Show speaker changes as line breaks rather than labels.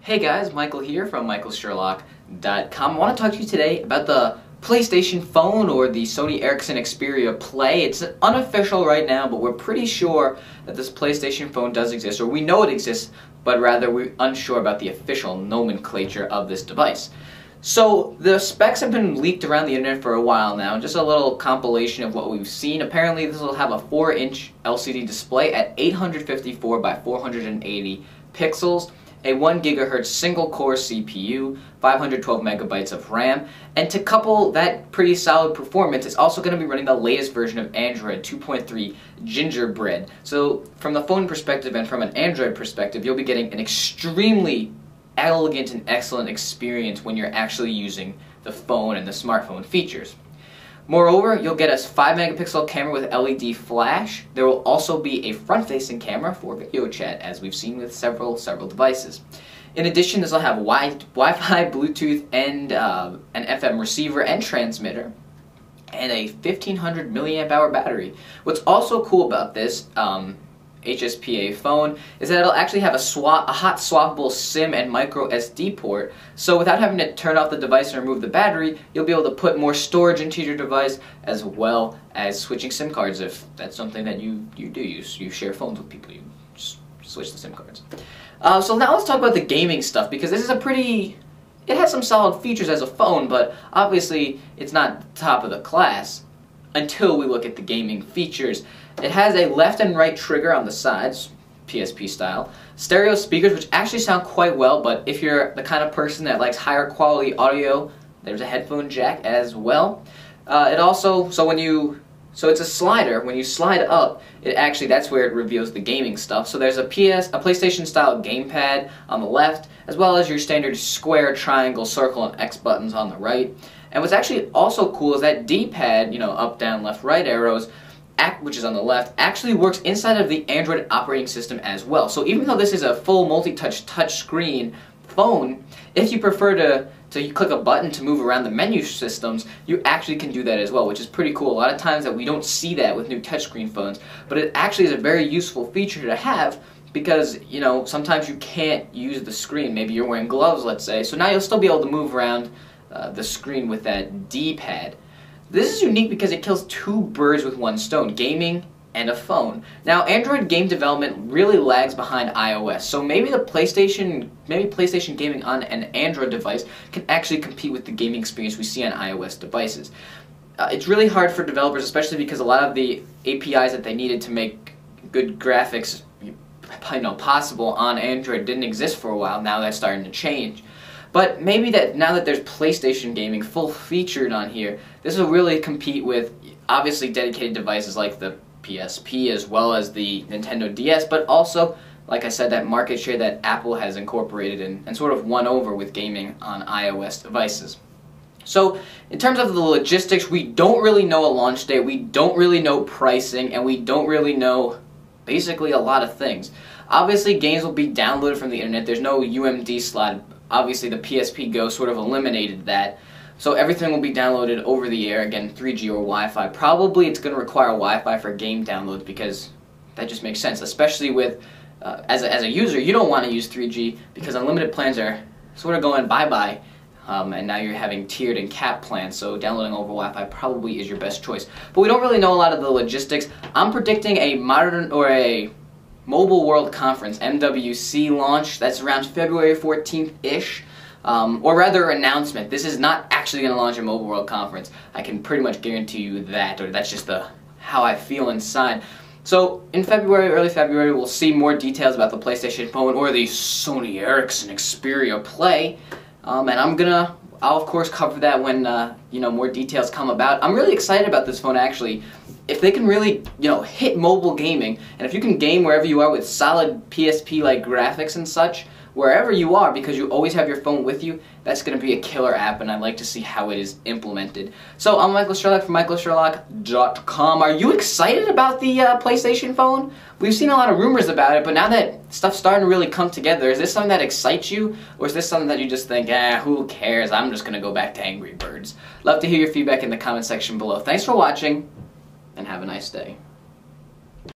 Hey guys, Michael here from michaelsherlock.com. I want to talk to you today about the PlayStation phone or the Sony Ericsson Xperia Play. It's unofficial right now, but we're pretty sure that this PlayStation phone does exist, or we know it exists, but rather we're unsure about the official nomenclature of this device. So the specs have been leaked around the internet for a while now, just a little compilation of what we've seen. Apparently this will have a 4-inch LCD display at 854 by 480 pixels, a 1 GHz single-core CPU, 512 megabytes of RAM, and to couple that pretty solid performance, it's also going to be running the latest version of Android 2.3 Gingerbread. So from the phone perspective and from an Android perspective, you'll be getting an extremely elegant and excellent experience when you're actually using the phone and the smartphone features. Moreover, you'll get a 5-megapixel camera with LED flash. There will also be a front-facing camera for video chat, as we've seen with several devices. In addition, this will have Wi-Fi, Bluetooth, and an FM receiver and transmitter, and a 1500 milliamp hour battery. What's also cool about this HSPA phone is that it'll actually have a hot swappable SIM and micro SD port, so without having to turn off the device and remove the battery, you'll be able to put more storage into your device, as well as switching SIM cards if that's something that you do. You share phones with people, you just switch the SIM cards. So now let's talk about the gaming stuff, because this is it has some solid features as a phone, but obviously it's not top of the class until we look at the gaming features. It has a left and right trigger on the sides, PSP style, stereo speakers which actually sound quite well, but if you're the kind of person that likes higher quality audio, there's a headphone jack as well. So it's a slider. When you slide up, that's where it reveals the gaming stuff. So there's a PlayStation style gamepad on the left, as well as your standard square, triangle, circle, and X buttons on the right. And what's actually also cool is that D-pad, up, down, left, right arrows, which is on the left, actually works inside of the Android operating system as well. So even though this is a full multi-touch touchscreen phone, if you prefer to click a button to move around the menu systems, you actually can do that as well, which is pretty cool. A lot of times that we don't see that with new touchscreen phones, but it actually is a very useful feature to have, because sometimes you can't use the screen. Maybe you're wearing gloves, let's say, so now you'll still be able to move around the screen with that D-pad. This is unique because it kills two birds with one stone, gaming and a phone. Now, Android game development really lags behind iOS, so maybe PlayStation gaming on an Android device can actually compete with the gaming experience we see on iOS devices. It's really hard for developers, especially because a lot of the APIs that they needed to make good graphics possible on Android didn't exist for a while. Now that's starting to change. But maybe that now that there's PlayStation gaming full featured on here, this will really compete with obviously dedicated devices like the PSP as well as the Nintendo DS, but also, like I said, that market share that Apple has incorporated and sort of won over with gaming on iOS devices. So in terms of the logistics, we don't really know a launch date, we don't really know pricing, and we don't really know basically a lot of things. Obviously games will be downloaded from the internet, there's no UMD slot. Obviously the PSP Go sort of eliminated that, so everything will be downloaded over the air, again 3G or Wi-Fi. Probably it's going to require Wi-Fi for game downloads, because that just makes sense, especially with, as a user, you don't want to use 3G because unlimited plans are sort of going bye-bye, and now you're having tiered and capped plans, so downloading over Wi-Fi probably is your best choice. But we don't really know a lot of the logistics. I'm predicting a Mobile World Conference, MWC launch. That's around February 14th-ish, or rather announcement. This is not actually going to launch a Mobile World Conference. I can pretty much guarantee you that, or that's just how I feel inside. So in February, early February, we'll see more details about the PlayStation phone or the Sony Ericsson Xperia Play, and I'll of course cover that when more details come about. I'm really excited about this phone actually. If they can really, hit mobile gaming, and if you can game wherever you are with solid PSP-like graphics and such, wherever you are, because you always have your phone with you, that's going to be a killer app, and I'd like to see how it is implemented. So I'm Michael Sherlock from michaelsherlock.com. Are you excited about the PlayStation phone? We've seen a lot of rumors about it, but now that stuff's starting to really come together, is this something that excites you, or is this something that you just think, who cares, I'm just going to go back to Angry Birds? Love to hear your feedback in the comment section below. Thanks for watching, and have a nice day.